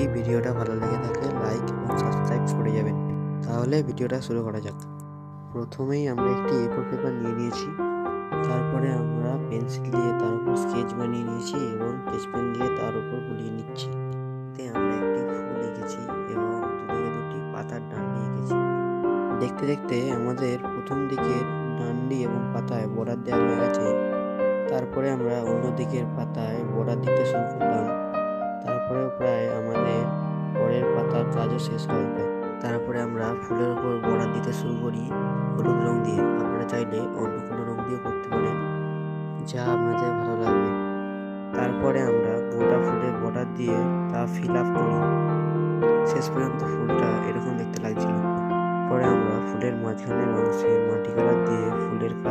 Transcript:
যদি ভিডিওটা ভালো লেগে থাকে লাইক এবং সাবস্ক্রাইব করে যাবেন। তাহলে ভিডিওটা শুরু করা যাক। প্রথমেই আমরা একটি A4 পেপার নিয়ে নিয়েছি। তারপরে আমরা পেন্সিল দিয়ে তার উপর স্কেচ বানিয়ে নিয়েছি এবং স্কেচ পেন দিয়ে তার উপর বুলিয়ে নিচ্ছি। এতে আমরা একটি ফুল এঁকেছি এবং দুদিকে দুটি পাতার ডান্ডি এঁকেছি। দেখতে দেখতে আমাদের প্রথম দিকের ডান্ডি এবং পাতায় বর্ডার দেওয়া হয়ে গেছে। তারপরে আমরা অন্য দিকের পাতায় বর্ডার দিতে শুরু করলাম। তারপরেও প্রায় আমাদের পরের পাতার কাজও শেষ হয়। তারপরে আমরা ফুলের উপর বর্ডার দিতে শুরু করি হলুদ রং দিয়ে। আপনারা চাইলে অন্য কোনো রং দিয়ে করতে পারেন, যা আপনাদের ভালো লাগবে। তারপরে আমরা গোটা ফুলের বর্ডার দিয়ে তা ফিল আপ করি। শেষ পর্যন্ত ফুলটা এরকম দেখতে লাগছিল। পরে আমরা ফুলের মাঝখানের অংশে মাটি কালার দিয়ে ফুলের কাজ